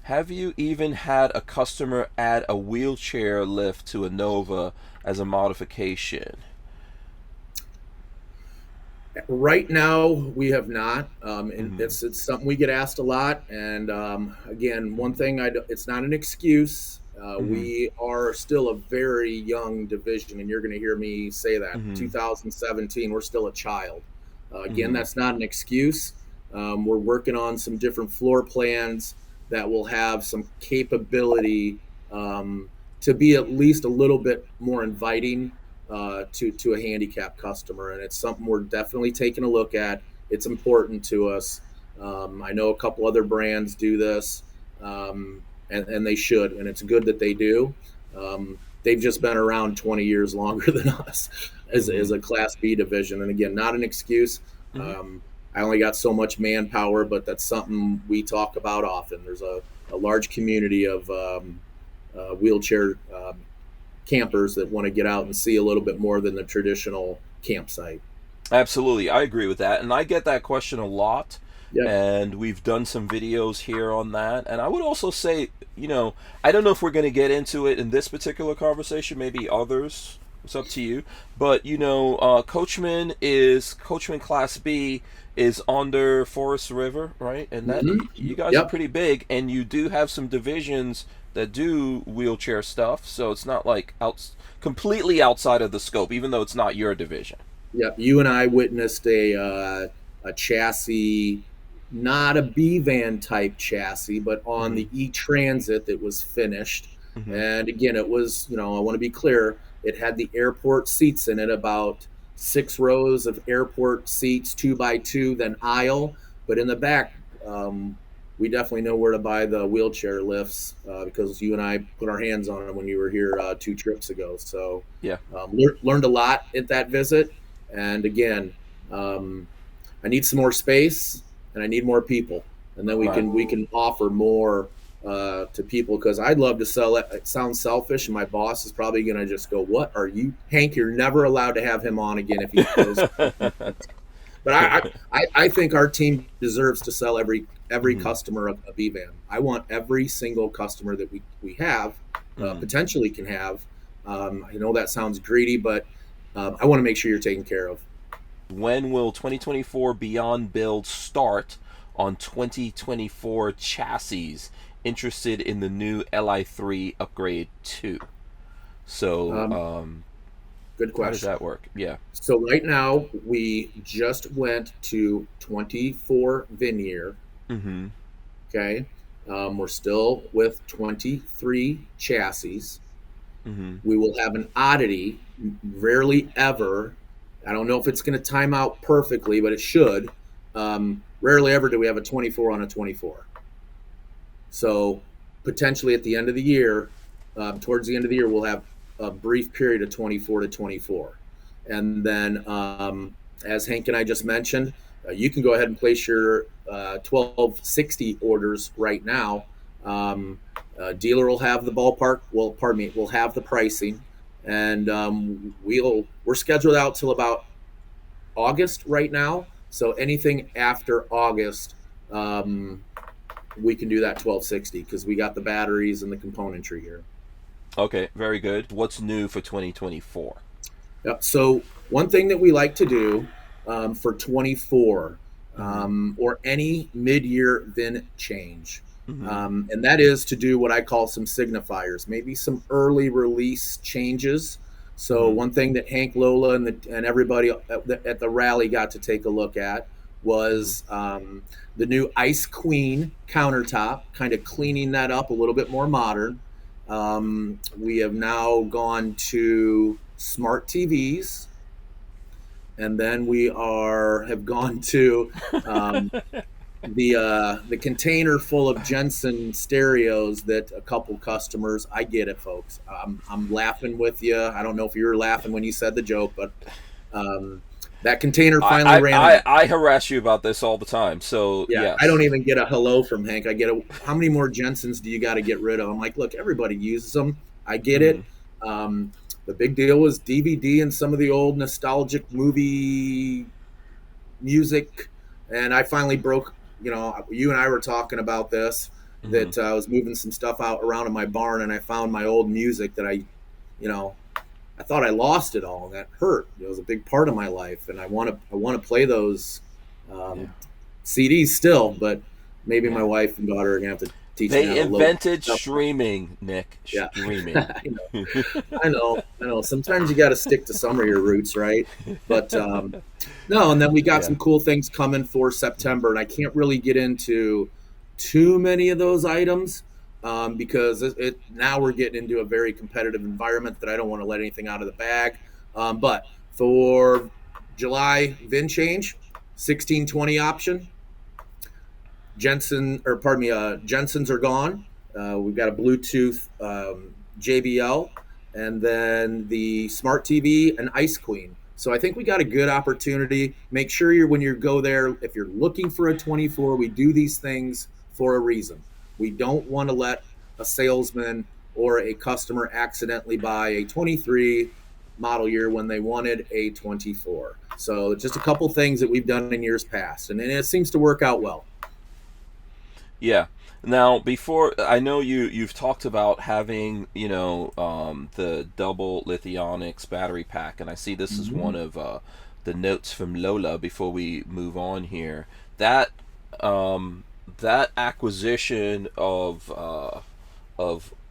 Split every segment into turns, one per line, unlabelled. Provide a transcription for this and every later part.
Have you even had a customer add a wheelchair lift to a Nova as a modification?
Right now, we have not, and
Mm-hmm.
it's something we get asked a lot. And again, one thing it's not an excuse.
Mm-hmm.
We are still a very young division, and you're going to hear me say that.
Mm-hmm.
2017, we're still a child. Again,
Mm-hmm.
that's not an excuse. We're working on some different floor plans that will have some capability to be at least a little bit more inviting to a handicapped customer, and it's something we're definitely taking a look at. It's important to us. I know a couple other brands do this, and they should, and it's good that they do. They've just been around 20 years longer than us
Mm-hmm.
as a Class B division, and again, not an excuse.
Mm-hmm.
I only got so much manpower, but that's something we talk about often. There's a large community of wheelchair campers that want to get out and see a little bit more than the traditional campsite.
Absolutely, I agree with that, and I get that question a lot,
Yep.
and we've done some videos here on that. And I would also say, I don't know if we're going to get into it in this particular conversation. Maybe others. It's up to you. But Coachman Class B is under Forest River, right? And that
Mm-hmm.
you guys are
Yep.
pretty big, and you do have some divisions that do wheelchair stuff. So it's not like completely outside of the scope, even though it's not your division.
Yep. You and I witnessed a chassis, not a B van type chassis, but on
Mm-hmm.
the E Transit that was finished.
Mm-hmm.
And again, it was, I want to be clear, it had the airport seats in it, about 6 rows of airport seats, 2x2, then aisle. But in the back, we definitely know where to buy the wheelchair lifts because you and I put our hands on them when you were here 2 trips ago. So
Yeah.
learned a lot at that visit. And again, um, I need some more space and I need more people, and then we
Right.
can we can offer more to people because I'd love to sell it. It sounds selfish, and my boss is probably going to just go, "What are you, Hank? You're never allowed to have him on again if he goes." But I think our team deserves to sell every
Mhm.
customer a B van. I want every single customer that we have
Mhm.
potentially can have. I know that sounds greedy, but I want to make sure you're taken care of.
When will 2024 Beyond build start on 2024 chassis? Interested in the new Li3 upgrade too. So,
Um, Good
how does
question.
that work? Yeah.
So right now we just went to 24 Veneer.
Mm-hmm.
Okay, we're still with 23 chassis.
Mm-hmm.
We will have an oddity. Rarely ever. I don't know if it's going to time out perfectly, but it should. Rarely ever do we have a 24 on a 24. So potentially at the end of the year, towards the end of the year, we'll have a brief period of 24 to 24. And then, as Hank and I just mentioned, you can go ahead and place your 1260 orders right now. Dealer will have the ballpark. Well, pardon me, we'll have the pricing, and we're scheduled out till about August right now. So anything after August, um, we can do that 1260 because we got the batteries and the componentry here.
Okay, very good. What's new for 2024?
Yep. So one thing that we like to do for 24
Mm-hmm.
or any mid-year VIN change,
Mm-hmm.
and that is to do what I call some signifiers, maybe some early release changes. So
Mm-hmm.
one thing that Hank, Lola, and everybody at the rally got to take a look at
Mm-hmm.
was the new Ice Queen countertop, kind of cleaning that up a little bit more modern. We have now gone to smart TVs, and then we are have gone to um, the container full of Jensen stereos that a couple customers. I get it, folks. I'm laughing with you. I don't know if you were laughing when you said the joke, but um, that container
I,
finally
I,
ran
I,
out.
I harass you about this all the time. So,
Yeah, I don't
yes.
even get a hello from Hank. I get a how many more Jensens do you got to get rid of? I'm like, look, everybody uses them. I get
Mm-hmm.
it. Um, the big deal was DVD and some of the old nostalgic movie music, and I finally broke. You and I were talking about this.
Mm-hmm.
that I was moving some stuff out around in my barn, and I found my old music that I thought I lost it all, and that hurt. It was a big part of my life, and I want to play those
Yeah.
CDs still, but maybe my
Yeah.
wife and daughter are gonna have to teach me how
They
to load
invented
stuff.
streaming, Nick.
Yeah,
Streaming.
I know, I know. Sometimes you got to stick to some of your roots, right? But no, and then we got
Yeah.
some cool things coming for September, and I can't really get into too many of those items because now we're getting into a very competitive environment that I don't want to let anything out of the bag. But for July VIN change, 1620 option, Jensen's are gone. We've got a Bluetooth JBL, and then the smart TV and Ice Queen. So I think we got a good opportunity. Make sure when you go there, if you're looking for a 24, we do these things for a reason. We don't want to let a salesman or a customer accidentally buy a 23 model year when they wanted a 24. So just a couple things that we've done in years past, and it seems to work out well.
Yeah. Now, before I know you've talked about having the double Lithionics battery pack, and I see this is one of the notes from Lola before we move on here. That that acquisition of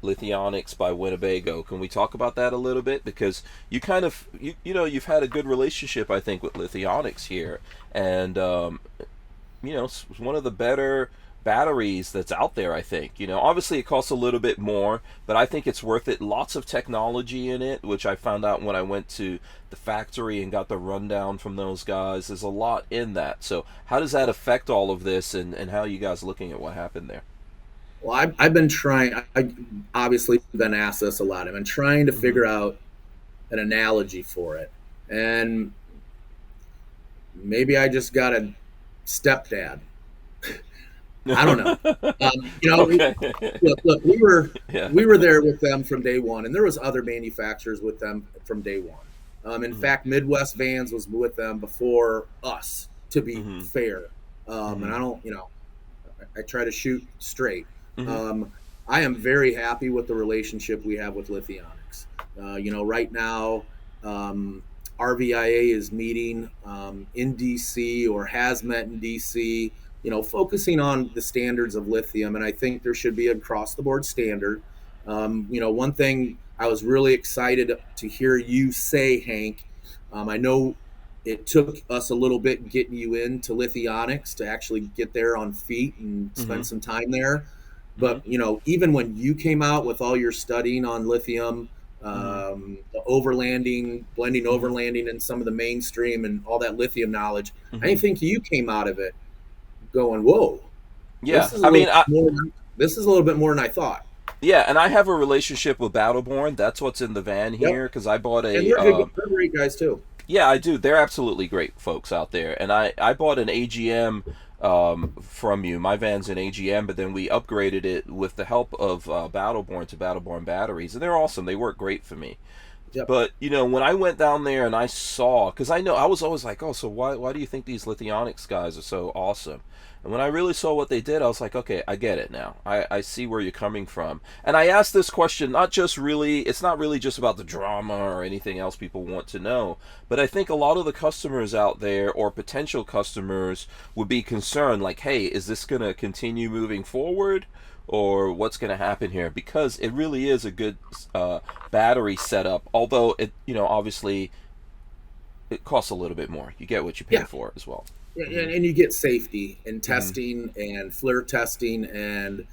Lithionics by Winnebago. Can we talk about that a little bit? Because you kind of you've had a good relationship, I think, with Lithionics here, and it's one of the better batteries that's out there. I think obviously it costs a little bit more, but I think it's worth it. Lots of technology in it, which I found out when I went to the factory and got the rundown from those guys. There's a lot in that. So how does that affect all of this, and how are you guys looking at what happened there?
Well, I've been trying. I obviously been asked this a lot. I've been trying to
Mm-hmm.
figure out an analogy for it, and maybe I just got a stepdad. I don't know.
Okay.
Look,
Yeah.
we were there with them from day one, and there was other manufacturers with them from day one. In
Mm-hmm.
fact, Midwest Vans was with them before us. To be
Mm-hmm.
fair, and
Mm-hmm.
I don't, I try to shoot straight.
Mm-hmm.
Um, I am very happy with the relationship we have with Lithionics. Right now, RVIA is meeting in DC or has met in DC, focusing on the standards of lithium. And I think there should be an across the board standard. One thing I was really excited to hear you say, Hank, I know it took us a little bit getting you into Lithionics to actually get there on feet and
Mm-hmm.
spend some time there.
Mm-hmm.
But even when you came out with all your studying on lithium,
Mm-hmm.
the overlanding, blending
Mm-hmm.
overlanding, and some of the mainstream and all that lithium knowledge, I
Mm-hmm.
think you came out of it going, "Whoa,
Yeah.
this is a
I
little
mean,
bit more. This is a little bit more than I thought."
yeah, and I have a relationship with Battleborn. That's what's in the van
Yep,
here because I bought
and
a
they're great guys too.
yeah, I do. They're absolutely great folks out there. And I bought an AGM from you. My van's an AGM, but then we upgraded it with the help of Battleborn to Battleborn batteries. And they're awesome. They work great for me.
Yep.
But, when I went down there and I saw, because I know, I was always like, oh, so why do you think these Lithionics guys are so awesome? And when I really saw what they did, I was like, okay, I get it now. I see where you're coming from. And I asked this question, it's not really just about the drama or anything else people want to know, but I think a lot of the customers out there or potential customers would be concerned, like, hey, is this going to continue moving forward? Or what's going to happen here? Because it really is a good battery setup, although it, obviously it costs a little bit more. You get what you pay
Yeah.
for as well.
Yeah,
Hmm.
and you get safety and
Hmm.
testing and FLIR testing and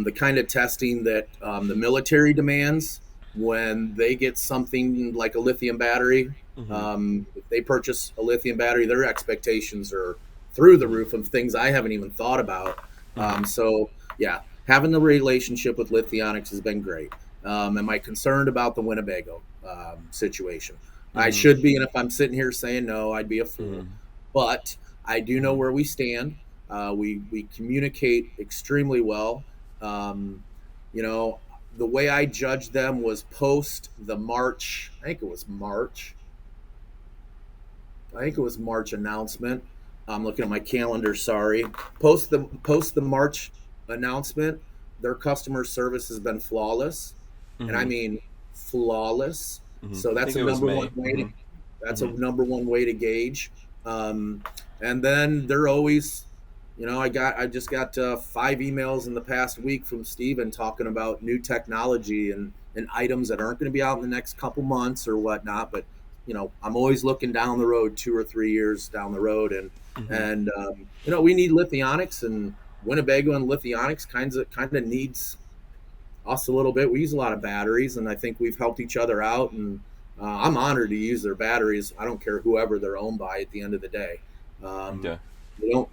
the kind of testing that the military demands when they get something like a lithium battery.
Hmm.
If they purchase a lithium battery, their expectations are through the
Hmm.
roof of things I haven't even thought about.
Hmm.
So, yeah, having the relationship with Lithionics has been great. Am I concerned about the Winnebago situation? I
Hmm.
should be, and if I'm sitting here saying no, I'd be a fool.
Hmm.
But I do know
Hmm.
where we stand. We communicate extremely well. Um, you know, the way I judged them was post the March. I think it was March. I think it was March announcement. I'm looking at my calendar. Sorry, post the March announcement, their customer service has been flawless, and I
Mm-hmm.
mean flawless.
Mm-hmm.
So
I
that's
think
a
it was
number
May.
one way.
Mm-hmm.
That's a
Mm-hmm.
number one way to gauge. Um, and then they're always, I just got 5 emails in the past week from Steven talking about new technology and items that aren't going to be out in the next couple months or whatnot. But I'm always looking down the road, 2 or 3 years down the road,
Mm-hmm.
and we need lithionics, and Winnebago and lithionics kind of needs us a little bit. We use a lot of batteries, and I think we've helped each other out. And I'm honored to use their batteries. I don't care whoever they're owned by at the end of the day. Um,
Okay.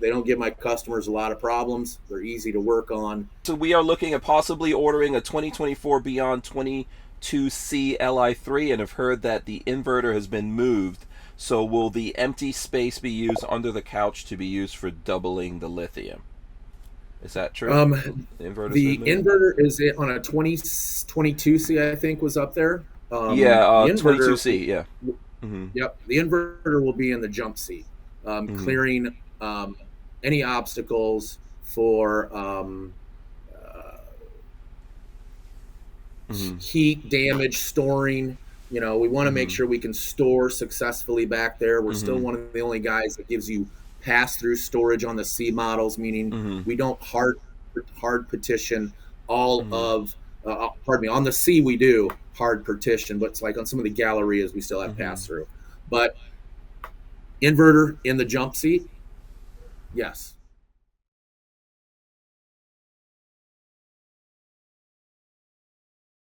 they don't give my customers a lot of problems. They're easy to work on.
So we are looking at possibly ordering a 2024 Beyond 22C Li3, and have heard that the inverter has been moved. So will the empty space be used under the couch to be used for doubling the lithium? Is that true? The inverter's
The
been moved?
inverter is on a 2022C, I think, was up there.
Yeah,
The inverter,
22C, yeah. Mm-hmm.
yep, the inverter will be in the jump seat,
Mm-hmm.
clearing any obstacles for uh,
Mm-hmm.
heat damage, storing. We want to make
Mm-hmm.
sure we can store successfully back there. We're still
Mm-hmm.
one of the only guys that gives you pass-through storage on the C models, meaning
Mm-hmm.
we don't hard petition all
Mm-hmm.
of. Pardon me. On the C we do hard partition, but it's like on some of the gallerias we still have
Mm-hmm.
pass-through. But inverter in the jump seat, yes.